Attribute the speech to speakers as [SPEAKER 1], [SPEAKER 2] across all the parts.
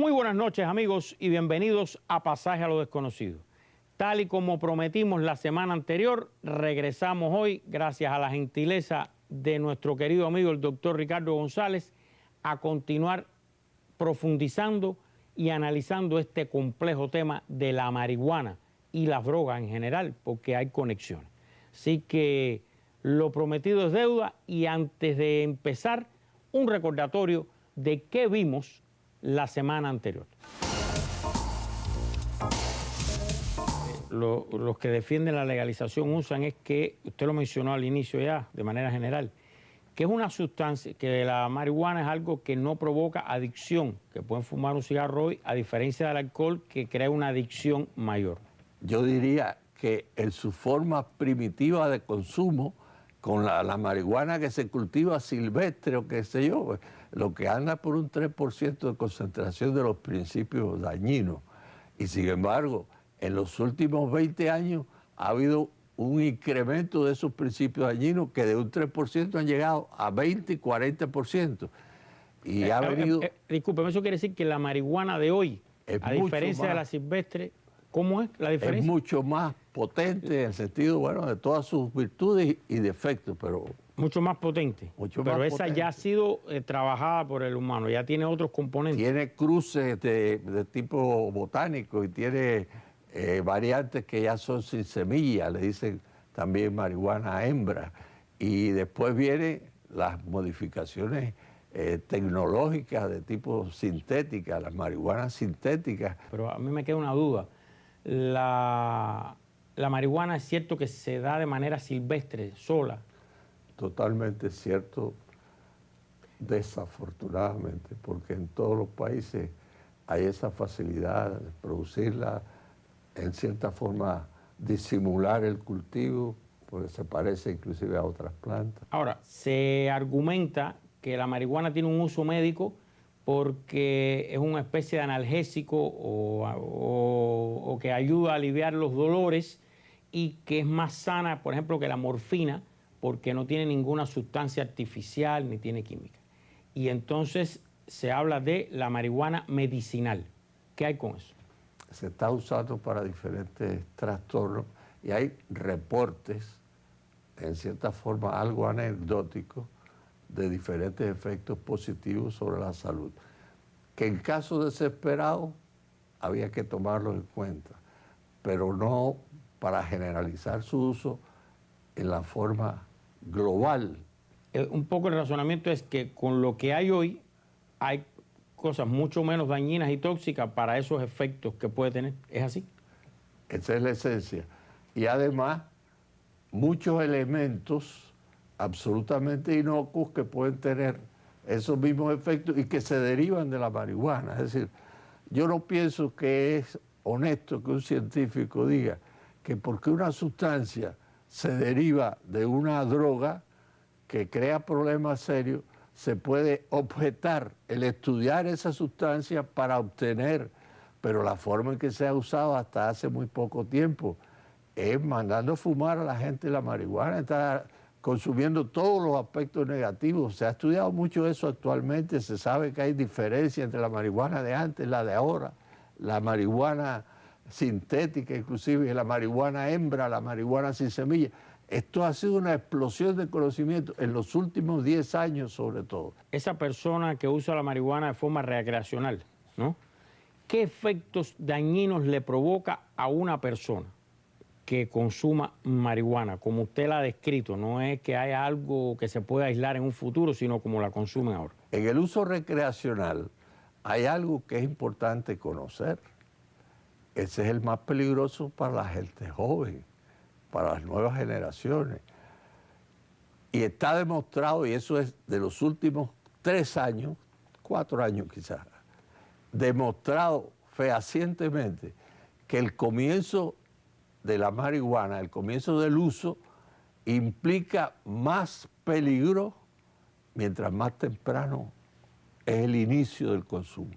[SPEAKER 1] Muy buenas noches, amigos, y bienvenidos a Pasaje a lo Desconocido. Tal y como prometimos la semana anterior, regresamos hoy, gracias a la gentileza de nuestro querido amigo el doctor Ricardo González, a continuar profundizando y analizando este complejo tema de la marihuana y las drogas en general, porque hay conexiones. Así que lo prometido es deuda, y antes de empezar, un recordatorio de qué vimos la semana anterior. Los que defienden la legalización usan es que, usted lo mencionó al inicio ya, de manera general, que es una sustancia, que la marihuana es algo que no provoca adicción, que pueden fumar un cigarro hoy, a diferencia del alcohol, que crea una adicción mayor.
[SPEAKER 2] Yo diría que en su forma primitiva de consumo, con la marihuana que se cultiva silvestre o qué sé yo, lo que anda por un 3% de concentración de los principios dañinos. Y sin embargo, en los últimos 20 años ha habido un incremento de esos principios dañinos que de un 3% han llegado a 20 y 40%. Y ha venido...
[SPEAKER 1] Discúlpeme, eso quiere decir que la marihuana de hoy, a diferencia de la silvestre, ¿cómo es la diferencia?
[SPEAKER 2] Es mucho más potente en el sentido, bueno, de todas sus virtudes y defectos, pero...
[SPEAKER 1] Mucho más potente. Pero esa ya ha sido trabajada por el humano, ya tiene otros componentes.
[SPEAKER 2] Tiene cruces de tipo botánico y tiene variantes que ya son sin semilla, le dicen también marihuana hembra. Y después vienen las modificaciones tecnológicas de tipo sintética, las marihuanas sintéticas.
[SPEAKER 1] Pero a mí me queda una duda. La marihuana es cierto que se da de manera silvestre, sola.
[SPEAKER 2] Totalmente cierto, desafortunadamente, porque en todos los países hay esa facilidad de producirla, en cierta forma disimular el cultivo, porque se parece inclusive a otras plantas.
[SPEAKER 1] Ahora, se argumenta que la marihuana tiene un uso médico porque es una especie de analgésico o que ayuda a aliviar los dolores, y que es más sana, por ejemplo, que la morfina, porque no tiene ninguna sustancia artificial ni tiene química. Y entonces se habla de la marihuana medicinal. ¿Qué hay con eso?
[SPEAKER 2] Se está usando para diferentes trastornos y hay reportes, en cierta forma algo anecdóticos, de diferentes efectos positivos sobre la salud, que en casos desesperados había que tomarlos en cuenta, pero no para generalizar su uso en la forma global.
[SPEAKER 1] Un poco el razonamiento es que con lo que hay hoy hay cosas mucho menos dañinas y tóxicas para esos efectos que puede tener. ¿Es así?
[SPEAKER 2] Esa es la esencia. Y además, muchos elementos absolutamente inocuos que pueden tener esos mismos efectos y que se derivan de la marihuana. Es decir, yo no pienso que es honesto que un científico diga que porque una sustancia se deriva de una droga que crea problemas serios, se puede objetar el estudiar esa sustancia para obtener, pero la forma en que se ha usado hasta hace muy poco tiempo es mandando fumar a la gente la marihuana, está consumiendo todos los aspectos negativos. Se ha estudiado mucho eso actualmente, se sabe que hay diferencia entre la marihuana de antes y la de ahora, la marihuana sintética inclusive, la marihuana hembra, la marihuana sin semilla. Esto ha sido una explosión de conocimiento en los últimos 10 años sobre todo.
[SPEAKER 1] Esa persona que usa la marihuana de forma recreacional, ¿no? ¿Qué efectos dañinos le provoca a una persona que consuma marihuana, como usted la ha descrito? No es que haya algo que se pueda aislar en un futuro, sino como la consumen ahora.
[SPEAKER 2] En el uso recreacional hay algo que es importante conocer. Ese es el más peligroso para la gente joven, para las nuevas generaciones. Y está demostrado, y eso es de los últimos 3 años, 4 años quizás, demostrado fehacientemente que el comienzo de la marihuana, el comienzo del uso, implica más peligro mientras más temprano es el inicio del consumo.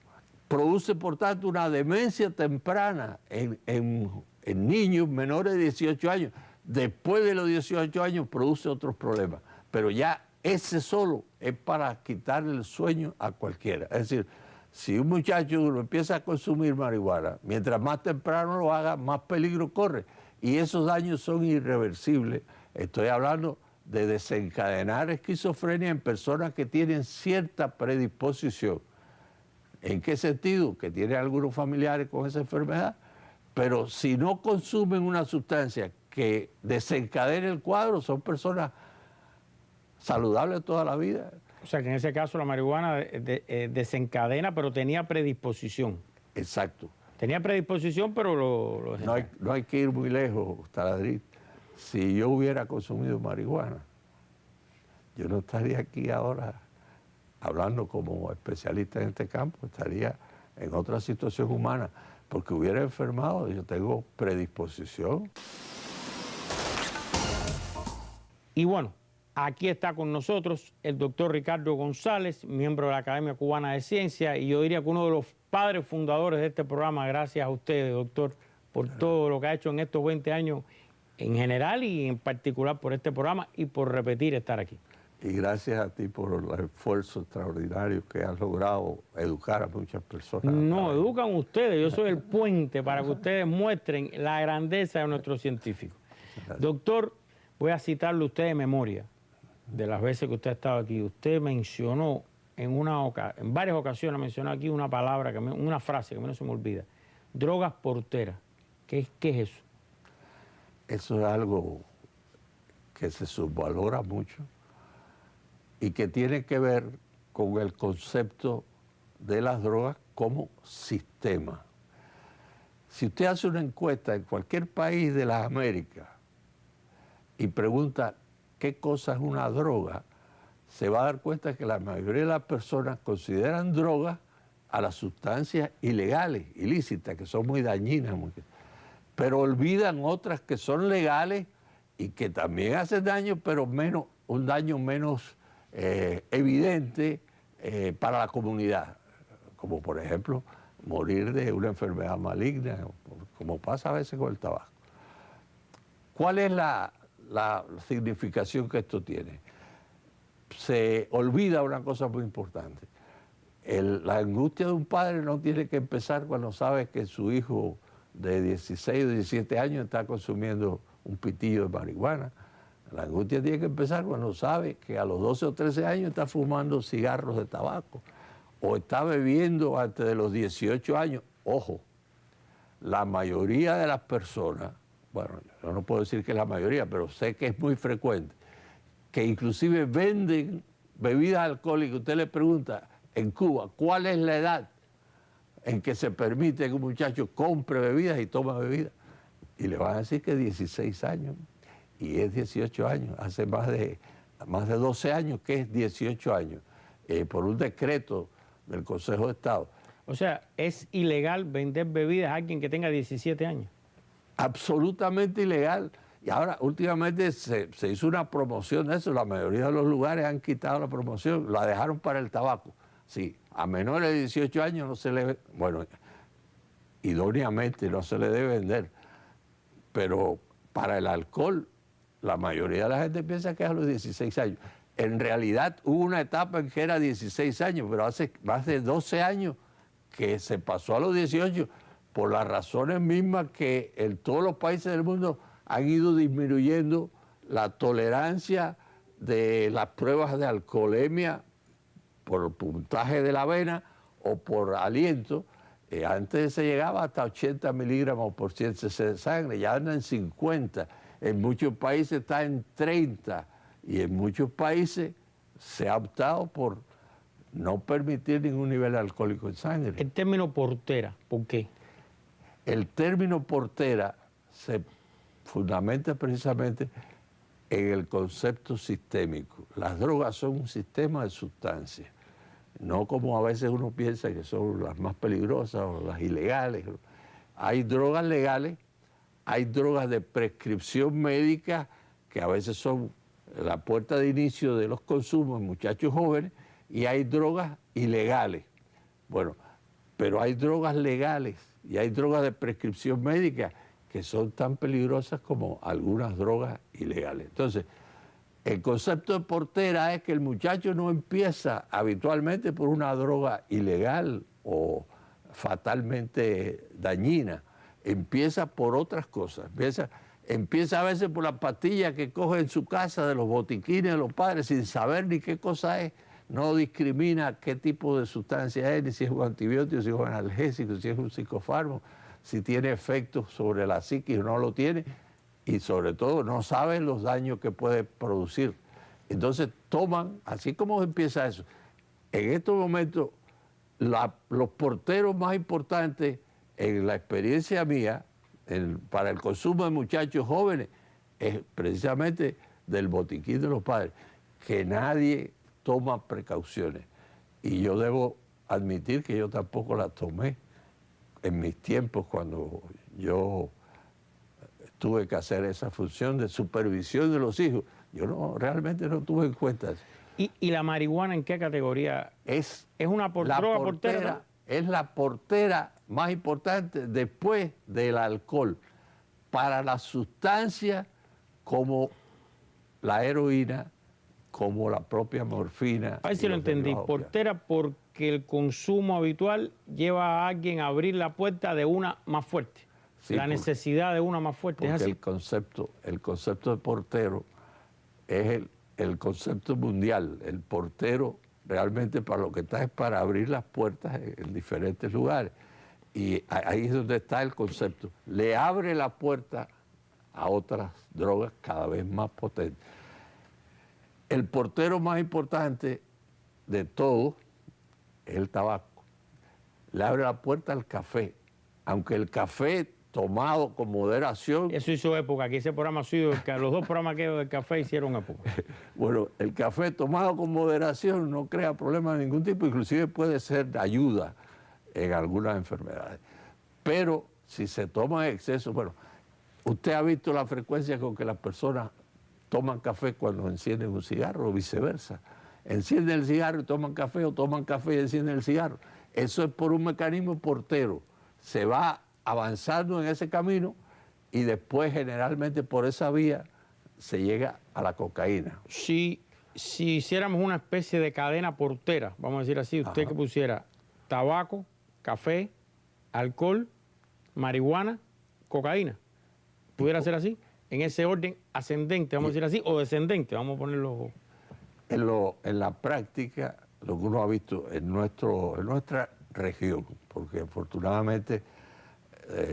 [SPEAKER 2] Produce, por tanto, una demencia temprana en niños menores de 18 años. Después de los 18 años produce otros problemas, pero ya ese solo es para quitarle el sueño a cualquiera. Es decir, Si un muchacho empieza a consumir marihuana, mientras más temprano lo haga, más peligro corre. Y esos daños son irreversibles. Estoy hablando de desencadenar esquizofrenia en personas que tienen cierta predisposición. ¿En qué sentido? Que tienen algunos familiares con esa enfermedad, pero si no consumen una sustancia que desencadene el cuadro, son personas saludables toda la vida.
[SPEAKER 1] O sea, que en ese caso la marihuana desencadena, pero tenía predisposición.
[SPEAKER 2] Exacto.
[SPEAKER 1] Tenía predisposición, pero lo
[SPEAKER 2] no hay que ir muy lejos, Taladriz. Si yo hubiera consumido marihuana, yo no estaría aquí ahora hablando como especialista en este campo, estaría en otra situación humana, porque hubiera enfermado. Yo tengo predisposición.
[SPEAKER 1] Y bueno, aquí está con nosotros el doctor Ricardo González, miembro de la Academia Cubana de Ciencias, y yo diría que uno de los padres fundadores de este programa. Gracias a ustedes, doctor, por todo lo que ha hecho en estos 20 años en general y en particular por este programa y por repetir estar aquí.
[SPEAKER 2] Y gracias a ti por los esfuerzos extraordinarios que has logrado educar a muchas personas.
[SPEAKER 1] No, educan ustedes, yo soy el puente para que ustedes muestren la grandeza de nuestros científicos. Doctor, voy a citarle a usted de memoria, de las veces que usted ha estado aquí. Usted mencionó en varias ocasiones mencionó aquí una palabra, una frase que a mí no se me olvida. Drogas porteras. ¿Qué es eso?
[SPEAKER 2] Eso es algo que se subvalora mucho y que tiene que ver con el concepto de las drogas como sistema. Si usted hace una encuesta en cualquier país de las Américas y pregunta qué cosa es una droga, se va a dar cuenta que la mayoría de las personas consideran drogas a las sustancias ilegales, ilícitas, que son muy dañinas, pero olvidan otras que son legales y que también hacen daño, pero un daño menos evidente para la comunidad, como por ejemplo morir de una enfermedad maligna, como pasa a veces con el tabaco. ¿Cuál es la significación que esto tiene? Se olvida una cosa muy importante. La angustia de un padre no tiene que empezar cuando sabe que su hijo de 16 o 17 años está consumiendo un pitillo de marihuana. La angustia tiene que empezar cuando sabe que a los 12 o 13 años está fumando cigarros de tabaco o está bebiendo antes de los 18 años. Ojo, la mayoría de las personas, bueno, yo no puedo decir que es la mayoría, pero sé que es muy frecuente, que inclusive venden bebidas alcohólicas. Usted le pregunta en Cuba, ¿cuál es la edad en que se permite que un muchacho compre bebidas y toma bebidas? Y le van a decir que 16 años, y es 18 años, hace más de 12 años que es 18 años, por un decreto del Consejo de Estado.
[SPEAKER 1] O sea, ¿es ilegal vender bebidas a alguien que tenga 17 años?
[SPEAKER 2] Absolutamente ilegal. Y ahora, últimamente se hizo una promoción de eso. La mayoría de los lugares han quitado la promoción, la dejaron para el tabaco. Sí, a menores de 18 años no se le... Bueno, idóneamente no se le debe vender. Pero para el alcohol, la mayoría de la gente piensa que es a los 16 años. En realidad hubo una etapa en que era 16 años, pero hace más de 12 años que se pasó a los 18 por las razones mismas que en todos los países del mundo han ido disminuyendo la tolerancia de las pruebas de alcoholemia por puntaje de la vena o por aliento. Antes se llegaba hasta 80 miligramos por 100 cc de sangre, ya anda en 50. En muchos países está en 30 y en muchos países se ha optado por no permitir ningún nivel alcohólico en sangre.
[SPEAKER 1] El término portera, ¿por qué?
[SPEAKER 2] El término portera se fundamenta precisamente en el concepto sistémico. Las drogas son un sistema de sustancias, no como a veces uno piensa que son las más peligrosas o las ilegales. Hay drogas legales, hay drogas de prescripción médica que a veces son la puerta de inicio de los consumos en muchachos jóvenes, y hay drogas ilegales. Bueno, pero hay drogas legales y hay drogas de prescripción médica que son tan peligrosas como algunas drogas ilegales. Entonces, el concepto de portera es que el muchacho no empieza habitualmente por una droga ilegal o fatalmente dañina. Empieza por otras cosas. Empieza a veces por la pastilla que coge en su casa de los botiquines de los padres sin saber ni qué cosa es. No discrimina qué tipo de sustancia es, ni si es un antibiótico, si es un analgésico, si es un psicofármaco, si tiene efectos sobre la psiquis o no lo tiene, y sobre todo no sabe los daños que puede producir. Entonces toman, así como empieza eso, en estos momentos los porteros más importantes en la experiencia mía, para el consumo de muchachos jóvenes, es precisamente del botiquín de los padres, que nadie toma precauciones. Y yo debo admitir que yo tampoco las tomé en mis tiempos cuando yo tuve que hacer esa función de supervisión de los hijos. Yo realmente no tuve en cuenta eso.
[SPEAKER 1] ¿Y la marihuana en qué categoría? ¿Es una droga portera, ¿no?
[SPEAKER 2] Es la portera más importante después del alcohol para las sustancias como la heroína, como la propia morfina.
[SPEAKER 1] A ver si lo entendí. Portera porque el consumo habitual lleva a alguien a abrir la puerta de una más fuerte. Sí, la necesidad de una más fuerte.
[SPEAKER 2] Porque
[SPEAKER 1] ¿es así?
[SPEAKER 2] El concepto de portero es el concepto mundial. El portero realmente para lo que está es para abrir las puertas en diferentes lugares. Y ahí es donde está el concepto. Le abre la puerta a otras drogas cada vez más potentes. El portero más importante de todos es el tabaco. Le abre la puerta al café. Aunque el café tomado con moderación...
[SPEAKER 1] Eso hizo época. Aquí ese programa suyo, los dos programas que del café hicieron época.
[SPEAKER 2] Bueno, el café tomado con moderación no crea problemas de ningún tipo, inclusive puede ser de ayuda en algunas enfermedades. Pero si se toma en exceso, bueno, usted ha visto la frecuencia con que las personas toman café cuando encienden un cigarro o viceversa. Encienden el cigarro y toman café, o toman café y encienden el cigarro. Eso es por un mecanismo portero. Se va avanzando en ese camino y después generalmente por esa vía se llega a la cocaína.
[SPEAKER 1] Si hiciéramos una especie de cadena portera, vamos a decir así, usted Ajá. que pusiera tabaco, café, alcohol, marihuana, cocaína, ¿pudiera ser así? En ese orden ascendente, vamos a decir así, o descendente, vamos a ponerlo...
[SPEAKER 2] En la práctica, lo que uno ha visto en nuestra región, porque afortunadamente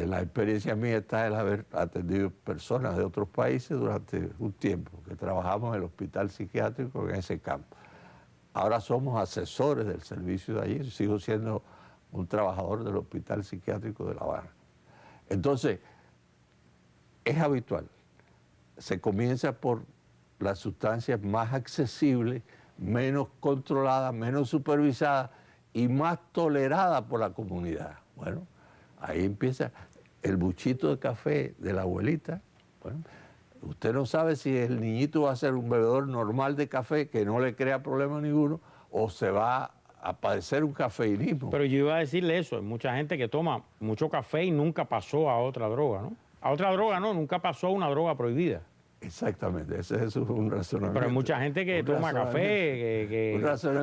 [SPEAKER 2] la experiencia mía está en haber atendido personas de otros países durante un tiempo, que trabajamos en el hospital psiquiátrico en ese campo. Ahora somos asesores del servicio de allí, sigo siendo un trabajador del hospital psiquiátrico de La Habana. Entonces, es habitual. Se comienza por las sustancias más accesibles, menos controladas, menos supervisadas y más toleradas por la comunidad. Bueno, ahí empieza el buchito de café de la abuelita. Bueno, usted no sabe si el niñito va a ser un bebedor normal de café que no le crea problema ninguno o se va a padecer un cafeinismo.
[SPEAKER 1] Pero yo iba a decirle eso, hay mucha gente que toma mucho café y nunca pasó a otra droga, ¿no? A otra droga no, nunca pasó a una droga prohibida.
[SPEAKER 2] Exactamente, ese es un razonamiento.
[SPEAKER 1] Pero hay mucha gente que toma café,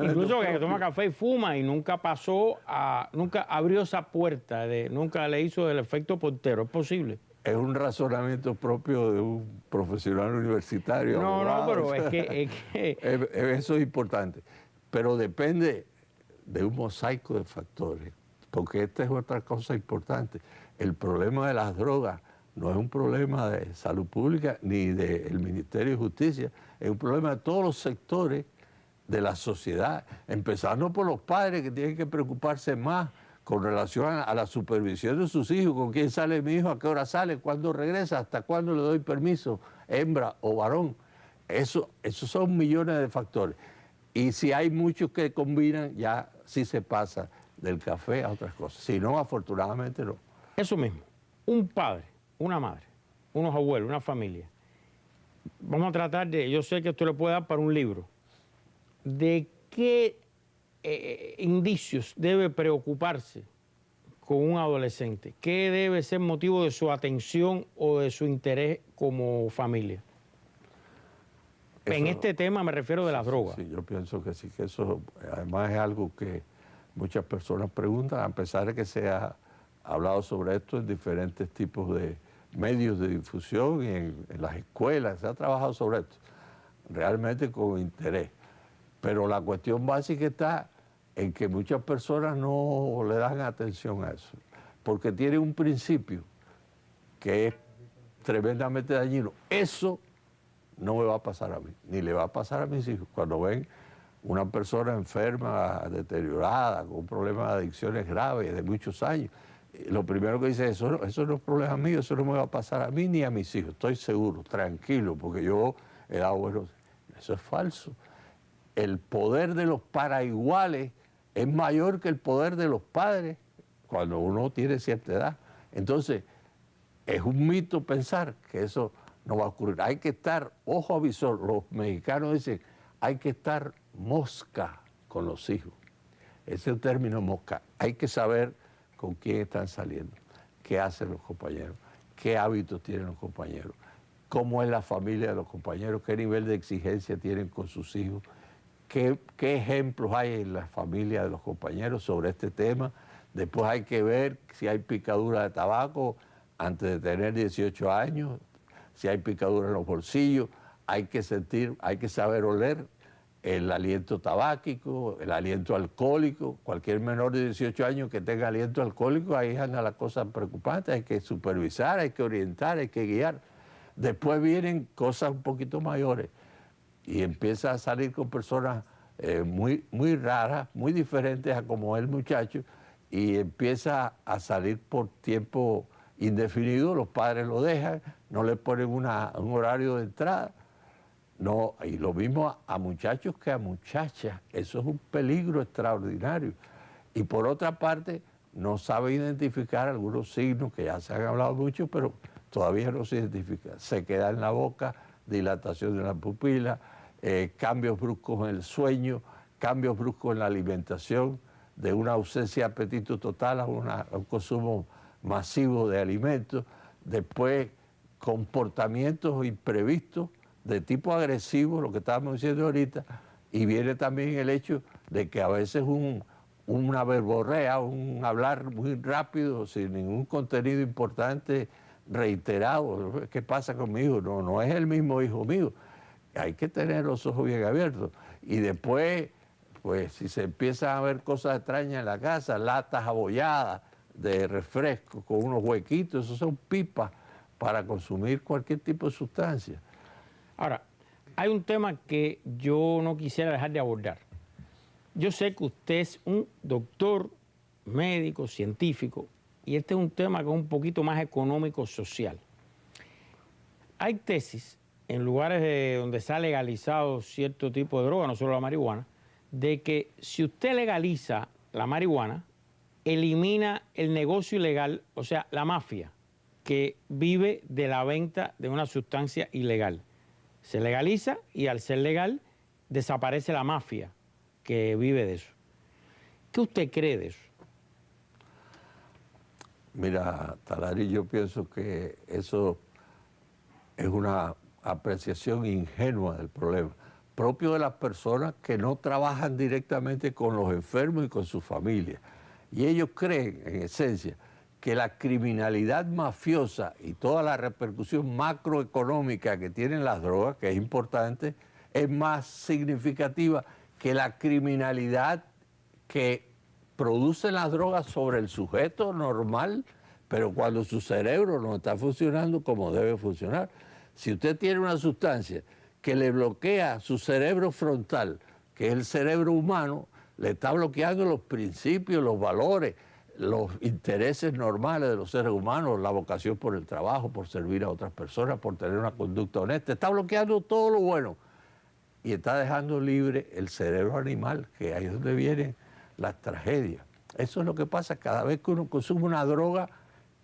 [SPEAKER 1] incluso que toma café y fuma y nunca pasó a, nunca abrió esa puerta, nunca le hizo el efecto portero, ¿es posible?
[SPEAKER 2] Es un razonamiento propio de un profesional universitario.
[SPEAKER 1] No,
[SPEAKER 2] abogado.
[SPEAKER 1] No, pero es que...
[SPEAKER 2] Eso es importante, pero depende de un mosaico de factores, porque esta es otra cosa importante. El problema de las drogas no es un problema de salud pública ni del Ministerio de Justicia, es un problema de todos los sectores de la sociedad, empezando por los padres que tienen que preocuparse más con relación a la supervisión de sus hijos, con quién sale mi hijo, a qué hora sale, cuándo regresa, hasta cuándo le doy permiso, hembra o varón. Esos son millones de factores. Y si hay muchos que combinan, ya sí se pasa del café a otras cosas. Si no, afortunadamente no.
[SPEAKER 1] Eso mismo, un padre, una madre, unos abuelos, una familia. Vamos a tratar de, yo sé que esto le puede dar para un libro, de qué indicios debe preocuparse con un adolescente, qué debe ser motivo de su atención o de su interés como familia. En este tema me refiero de las drogas.
[SPEAKER 2] Sí, yo pienso que sí, que eso además es algo que muchas personas preguntan, a pesar de que se ha hablado sobre esto en diferentes tipos de medios de difusión y en las escuelas, se ha trabajado sobre esto, realmente con interés. Pero la cuestión básica está en que muchas personas no le dan atención a eso, porque tiene un principio que es tremendamente dañino. Eso no me va a pasar a mí, ni le va a pasar a mis hijos. Cuando ven una persona enferma, deteriorada, con un problema de adicciones graves de muchos años, lo primero que dice es, eso no es problema mío, eso no me va a pasar a mí ni a mis hijos, estoy seguro, tranquilo, porque yo he dado buenos... Eso es falso. El poder de los paraiguales es mayor que el poder de los padres cuando uno tiene cierta edad. Entonces, es un mito pensar que eso no va a ocurrir. Hay que estar, ojo avisor, los mexicanos dicen, hay que estar mosca con los hijos. Ese es el término mosca. Hay que saber con quién están saliendo, qué hacen los compañeros, qué hábitos tienen los compañeros, cómo es la familia de los compañeros, qué nivel de exigencia tienen con sus hijos, qué ejemplos hay en la familia de los compañeros sobre este tema. Después hay que ver si hay picadura de tabaco antes de tener 18 años, si hay picadura en los bolsillos, hay que sentir, hay que saber oler el aliento tabáquico, el aliento alcohólico. Cualquier menor de 18 años que tenga aliento alcohólico, ahí anda la cosa preocupante, hay que supervisar, hay que orientar, hay que guiar. Después vienen cosas un poquito mayores y empieza a salir con personas muy raras, muy diferentes a como es el muchacho, y empieza a salir por tiempo indefinido, los padres lo dejan, no le ponen un horario de entrada. No, y lo mismo a muchachos que a muchachas, eso es un peligro extraordinario. Y por otra parte, no sabe identificar algunos signos que ya se han hablado mucho, pero todavía no se identifica. Se queda en la boca, dilatación de la pupila, cambios bruscos en el sueño, cambios bruscos en la alimentación, de una ausencia de apetito total a un consumo masivo de alimentos, después comportamientos imprevistos de tipo agresivo, lo que estábamos diciendo ahorita, y viene también el hecho de que a veces una verborrea, un hablar muy rápido, sin ningún contenido importante, reiterado. ¿Qué pasa con mi hijo? No es el mismo hijo mío. Hay que tener los ojos bien abiertos. Y después, pues si se empiezan a ver cosas extrañas en la casa, latas abolladas de refresco con unos huequitos, esos son pipas para consumir cualquier tipo de sustancia.
[SPEAKER 1] Ahora, hay un tema que yo no quisiera dejar de abordar. Yo sé que usted es un doctor, médico, científico, y este es un tema que es un poquito más económico-social. Hay tesis en lugares donde se ha legalizado cierto tipo de droga, no solo la marihuana, de que si usted legaliza la marihuana, elimina el negocio ilegal, o sea, la mafia, que vive de la venta de una sustancia ilegal. Se legaliza y al ser legal desaparece la mafia que vive de eso. ¿Qué usted cree de eso?
[SPEAKER 2] Mira, Talari, yo pienso que eso es una apreciación ingenua del problema, propio de las personas que no trabajan directamente con los enfermos y con sus familias. Y ellos creen, en esencia, que la criminalidad mafiosa y toda la repercusión macroeconómica que tienen las drogas, que es importante, es más significativa que la criminalidad que producen las drogas sobre el sujeto normal, pero cuando su cerebro no está funcionando como debe funcionar. Si usted tiene una sustancia que le bloquea su cerebro frontal, que es el cerebro humano, le está bloqueando los principios, los valores, los intereses normales de los seres humanos, la vocación por el trabajo, por servir a otras personas, por tener una conducta honesta. Está bloqueando todo lo bueno y está dejando libre el cerebro animal, que ahí es donde vienen las tragedias. Eso es lo que pasa cada vez que uno consume una droga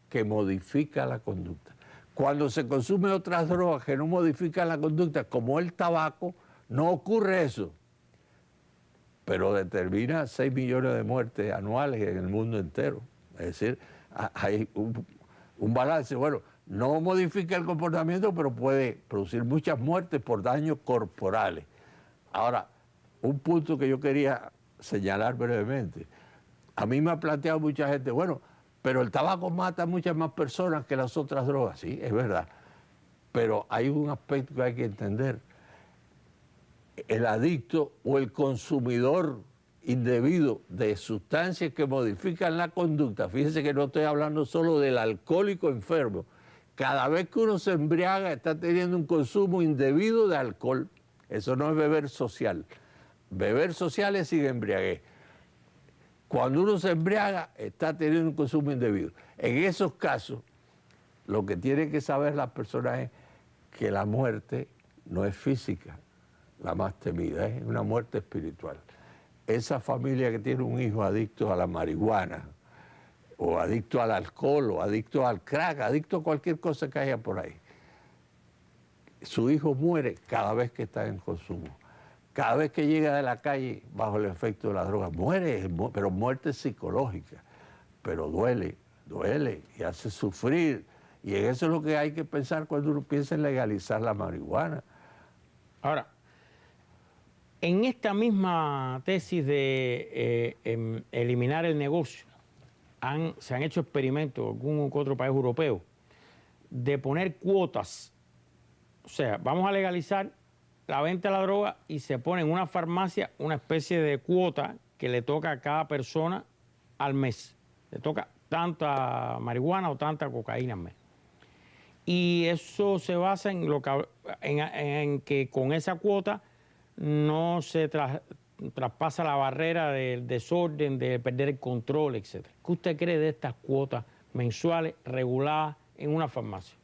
[SPEAKER 2] que modifica la conducta. Cuando se consumen otras drogas que no modifican la conducta, como el tabaco, no ocurre eso. Pero determina 6 millones de muertes anuales en el mundo entero. Es decir, hay un balance. Bueno, no modifica el comportamiento, pero puede producir muchas muertes por daños corporales. Ahora, un punto que yo quería señalar brevemente. A mí me ha planteado mucha gente, bueno, pero el tabaco mata a muchas más personas que las otras drogas. Sí, es verdad. Pero hay un aspecto que hay que entender. El adicto o el consumidor indebido de sustancias que modifican la conducta, fíjense que no estoy hablando solo del alcohólico enfermo, cada vez que uno se embriaga está teniendo un consumo indebido de alcohol. Eso no es beber social. Beber social es sin embriaguez. Cuando uno se embriaga está teniendo un consumo indebido. En esos casos, lo que tienen que saber las personas es que la muerte no es física, la más temida, es una muerte espiritual. Esa familia que tiene un hijo adicto a la marihuana, o adicto al alcohol, o adicto al crack, adicto a cualquier cosa que haya por ahí, su hijo muere cada vez que está en consumo. Cada vez que llega de la calle bajo el efecto de la droga, muere, pero muerte psicológica. Pero duele y hace sufrir. Y en eso es lo que hay que pensar cuando uno piensa en legalizar la marihuana.
[SPEAKER 1] Ahora, en esta misma tesis de eliminar el negocio, se han hecho experimentos en algún otro país europeo de poner cuotas. O sea, vamos a legalizar la venta de la droga y se pone en una farmacia una especie de cuota que le toca a cada persona al mes. Le toca tanta marihuana o tanta cocaína al mes. Y eso se basa en, en que con esa cuota no se traspasa la barrera del desorden, de perder el control, etc. ¿Qué usted cree de estas cuotas mensuales reguladas en una farmacia?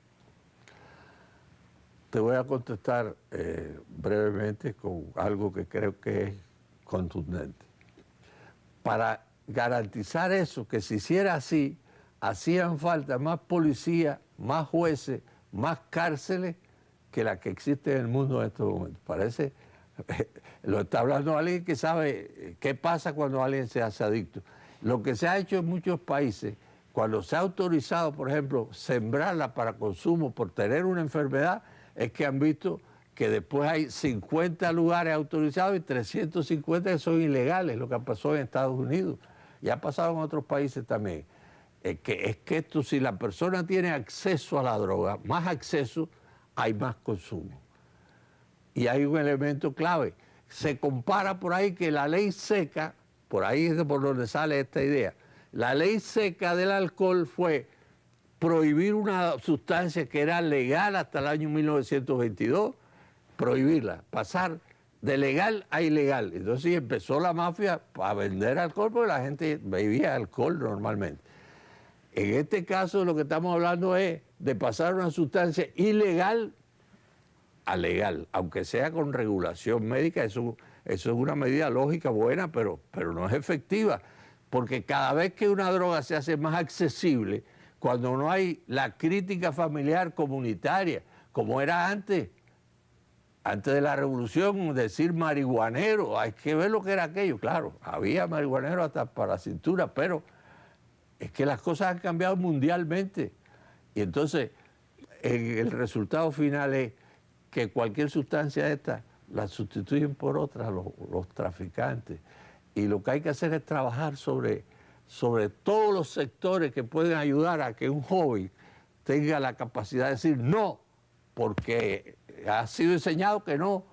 [SPEAKER 2] Te voy a contestar brevemente con algo que creo que es contundente. Para garantizar eso, que se hiciera así, hacían falta más policía, más jueces, más cárceles que las que existen en el mundo en estos momentos. Parece, lo está hablando alguien que sabe qué pasa cuando alguien se hace adicto. Lo que se ha hecho en muchos países, cuando se ha autorizado, por ejemplo, sembrarla para consumo por tener una enfermedad, es que han visto que después hay 50 lugares autorizados y 350 que son ilegales, lo que pasó en Estados Unidos. Y ha pasado en otros países también. Es que esto, si la persona tiene acceso a la droga, más acceso, hay más consumo. Y hay un elemento clave. Se compara por ahí que la ley seca, por ahí es por donde sale esta idea, la ley seca del alcohol fue prohibir una sustancia que era legal hasta el año 1922, prohibirla, pasar de legal a ilegal. Entonces empezó la mafia a vender alcohol porque la gente bebía alcohol normalmente. En este caso lo que estamos hablando es de pasar una sustancia ilegal a legal, aunque sea con regulación médica. Eso es una medida lógica buena, pero no es efectiva, porque cada vez que una droga se hace más accesible, cuando no hay la crítica familiar comunitaria, como era antes de la revolución, decir marihuanero, hay que ver lo que era aquello. Claro, había marihuanero hasta para la cintura, pero es que las cosas han cambiado mundialmente. Y entonces el resultado final es que cualquier sustancia de esta la sustituyen por otras los traficantes. Y lo que hay que hacer es trabajar sobre todos los sectores que pueden ayudar a que un joven tenga la capacidad de decir no, porque ha sido enseñado que no,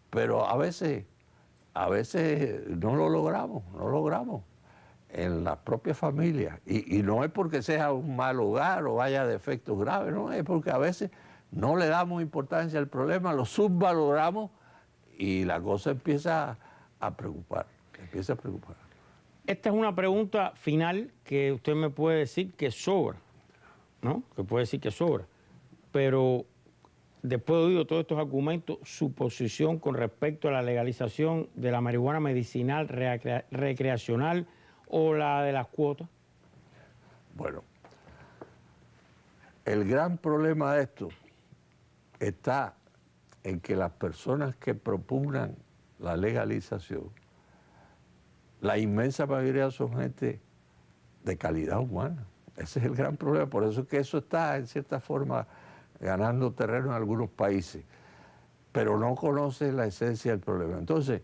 [SPEAKER 2] pero a veces no lo logramos en la propia familia. Y no es porque sea un mal hogar o haya defectos graves, no, es porque a veces no le damos importancia al problema, lo subvaloramos y la cosa empieza a preocupar.
[SPEAKER 1] Esta es una pregunta final que usted me puede decir que sobra, ¿no? Que puede decir que sobra. Pero después de oír todos estos argumentos, su posición con respecto a la legalización de la marihuana medicinal, recreacional o la de las cuotas.
[SPEAKER 2] Bueno, el gran problema de esto está en que las personas que propugnan la legalización, la inmensa mayoría son gente de calidad humana. Ese es el gran problema. Por eso es que eso está, en cierta forma, ganando terreno en algunos países. Pero no conoce la esencia del problema. Entonces,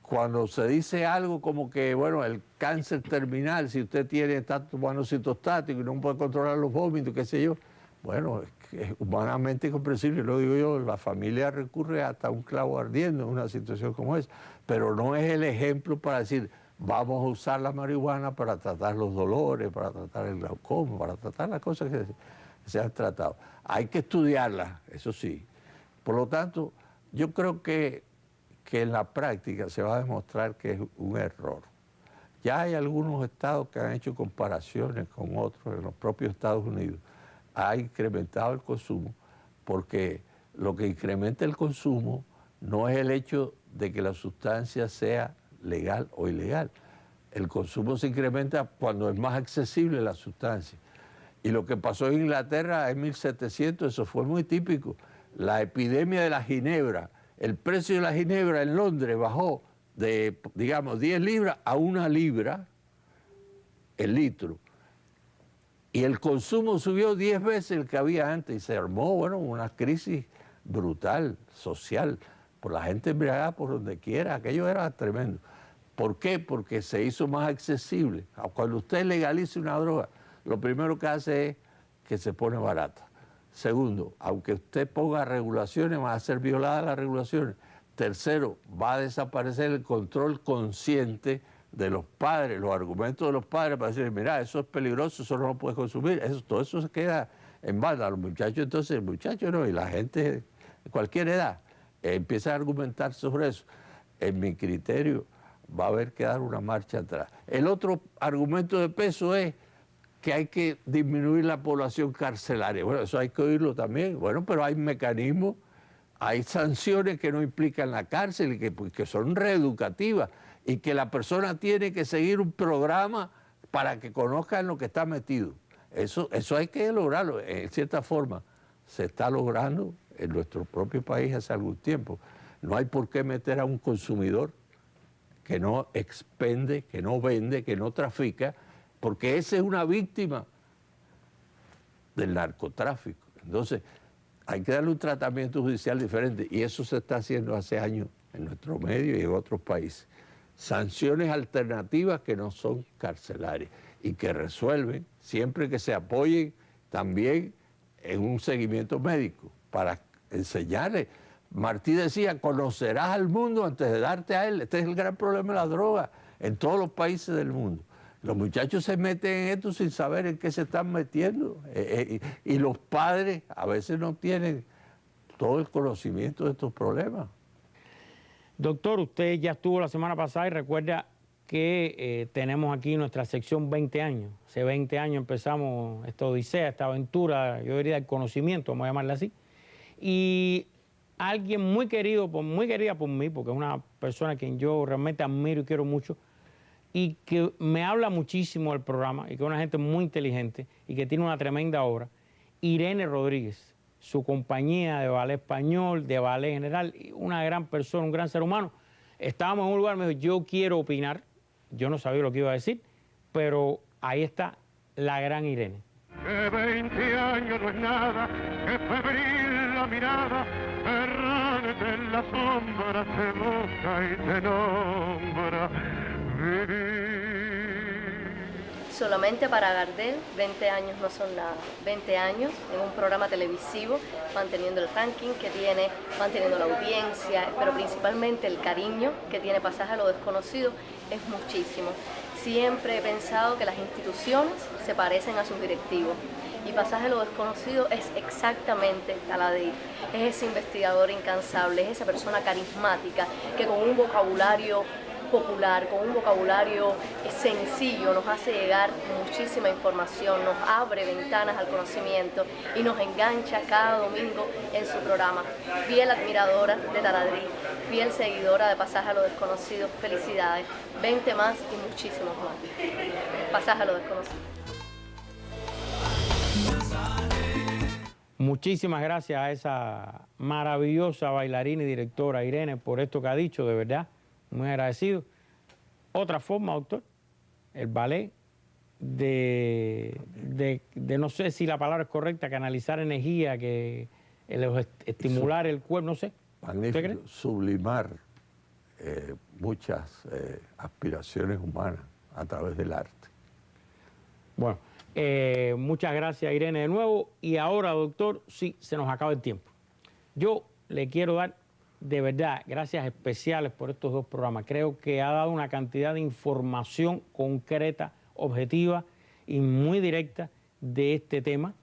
[SPEAKER 2] cuando se dice algo como que, bueno, el cáncer terminal, si usted está tomando citostático y no puede controlar los vómitos, qué sé yo, bueno, es humanamente comprensible, lo digo yo, la familia recurre hasta un clavo ardiendo en una situación como esa, pero no es el ejemplo para decir, vamos a usar la marihuana para tratar los dolores, para tratar el glaucoma, para tratar las cosas que se han tratado. Hay que estudiarlas, eso sí. Por lo tanto, yo creo que en la práctica se va a demostrar que es un error. Ya hay algunos estados que han hecho comparaciones con otros, en los propios Estados Unidos. Ha incrementado el consumo, porque lo que incrementa el consumo no es el hecho de que la sustancia sea legal o ilegal. El consumo se incrementa cuando es más accesible la sustancia. Y lo que pasó en Inglaterra en 1700, eso fue muy típico. La epidemia de la ginebra, el precio de la ginebra en Londres bajó de, digamos, 10 libras a 1 libra el litro. Y el consumo subió 10 veces el que había antes y se armó, bueno, una crisis brutal, social, por la gente embriagada por donde quiera, aquello era tremendo. ¿Por qué? Porque se hizo más accesible. Cuando usted legalice una droga, lo primero que hace es que se pone barata. Segundo, aunque usted ponga regulaciones, van a ser violadas las regulaciones. Tercero, va a desaparecer el control consciente de los padres, los argumentos de los padres para decir, mira, eso es peligroso, eso no lo puedes consumir, todo eso se queda en banda. Los muchachos, entonces, el muchacho no, y la gente de cualquier edad empieza a argumentar sobre eso. En mi criterio, va a haber que dar una marcha atrás. El otro argumento de peso es que hay que disminuir la población carcelaria. Bueno, eso hay que oírlo también. Bueno, pero hay mecanismos, hay sanciones que no implican la cárcel y que son reeducativas y que la persona tiene que seguir un programa para que conozcan lo que está metido. Eso hay que lograrlo. En cierta forma, se está logrando en nuestro propio país hace algún tiempo. No hay por qué meter a un consumidor que no expende, que no vende, que no trafica, porque esa es una víctima del narcotráfico. Entonces, hay que darle un tratamiento judicial diferente y eso se está haciendo hace años en nuestro medio y en otros países. Sanciones alternativas que no son carcelarias y que resuelven siempre que se apoyen también en un seguimiento médico para enseñarle. Martí decía, conocerás al mundo antes de darte a él. Este es el gran problema de la droga en todos los países del mundo. Los muchachos se meten en esto sin saber en qué se están metiendo. Y los padres a veces no tienen todo el conocimiento de estos problemas.
[SPEAKER 1] Doctor, usted ya estuvo la semana pasada y recuerda que tenemos aquí nuestra sección 20 años. Hace 20 años empezamos esta odisea, esta aventura, yo diría el conocimiento, vamos a llamarla así. Y alguien muy querida por mí, porque es una persona a quien yo realmente admiro y quiero mucho, y que me habla muchísimo del programa, y que es una gente muy inteligente, y que tiene una tremenda obra, Irene Rodríguez, su compañía de ballet español, de ballet general, una gran persona, un gran ser humano. Estábamos en un lugar, me dijo, yo quiero opinar, yo no sabía lo que iba a decir, pero ahí está la gran Irene.
[SPEAKER 3] Que 20 años no es nada, que febril la mirada, errante en la sombra te busca y te nombra.
[SPEAKER 4] Solamente para Gardel, 20 años no son nada. 20 años en un programa televisivo, manteniendo el ranking que tiene, manteniendo la audiencia, pero principalmente el cariño que tiene Pasaje a lo Desconocido es muchísimo. Siempre he pensado que las instituciones se parecen a sus directivos. Y Pasaje a lo Desconocido es exactamente Taladir. Es ese investigador incansable, es esa persona carismática que con un vocabulario popular, con un vocabulario sencillo, nos hace llegar muchísima información, nos abre ventanas al conocimiento y nos engancha cada domingo en su programa. Fiel admiradora de Taladir, fiel seguidora de Pasaje a lo Desconocido, felicidades. 20 más y muchísimos más. Pasaje a lo Desconocido.
[SPEAKER 1] Muchísimas gracias a esa maravillosa bailarina y directora Irene por esto que ha dicho, de verdad. Muy agradecido. Otra forma, doctor, el ballet de no sé si la palabra es correcta, canalizar energía, estimular el cuerpo, no sé.
[SPEAKER 2] Magnífico, sublimar muchas aspiraciones humanas a través del arte.
[SPEAKER 1] Bueno, muchas gracias, Irene, de nuevo. Y ahora, doctor, sí, se nos acaba el tiempo. Yo le quiero dar, de verdad, gracias especiales por estos dos programas. Creo que ha dado una cantidad de información concreta, objetiva y muy directa de este tema.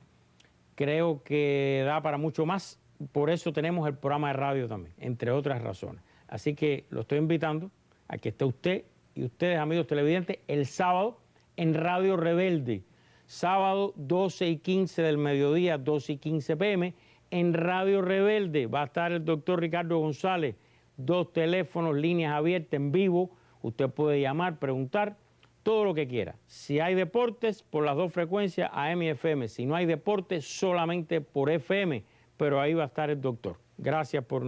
[SPEAKER 1] Creo que da para mucho más. Por eso tenemos el programa de radio también, entre otras razones. Así que lo estoy invitando a que esté usted y ustedes, amigos televidentes, el sábado en Radio Rebelde. Sábado 12 y 15 del mediodía, 12 y 15 p.m. En Radio Rebelde va a estar el doctor Ricardo González. 2 teléfonos, líneas abiertas en vivo. Usted puede llamar, preguntar, todo lo que quiera. Si hay deportes, por las 2 frecuencias, AM y FM. Si no hay deportes, solamente por FM. Pero ahí va a estar el doctor. Gracias por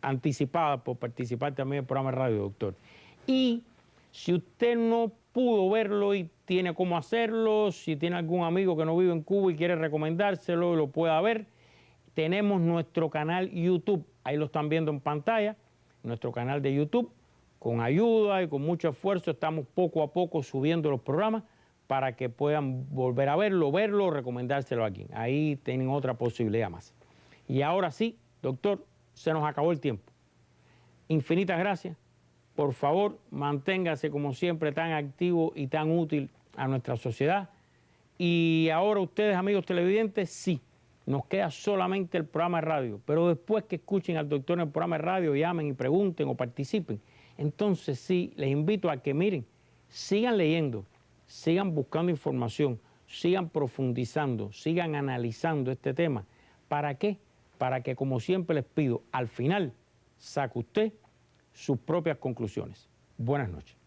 [SPEAKER 1] anticipada, por participar también en el programa de radio, doctor. Y si usted no pudo verlo y tiene cómo hacerlo, si tiene algún amigo que no vive en Cuba y quiere recomendárselo y lo pueda ver, tenemos nuestro canal YouTube. Ahí lo están viendo en pantalla, nuestro canal de YouTube. Con ayuda y con mucho esfuerzo estamos poco a poco subiendo los programas para que puedan volver a verlo, recomendárselo a alguien. Ahí tienen otra posibilidad más. Y ahora sí, doctor, se nos acabó el tiempo. Infinitas gracias. Por favor, manténgase como siempre tan activo y tan útil a nuestra sociedad. Y ahora ustedes, amigos televidentes, sí, nos queda solamente el programa de radio. Pero después que escuchen al doctor en el programa de radio, llamen y pregunten o participen. Entonces sí, les invito a que miren, sigan leyendo, sigan buscando información, sigan profundizando, sigan analizando este tema. ¿Para qué? Para que, como siempre les pido, al final saque usted sus propias conclusiones. Buenas noches.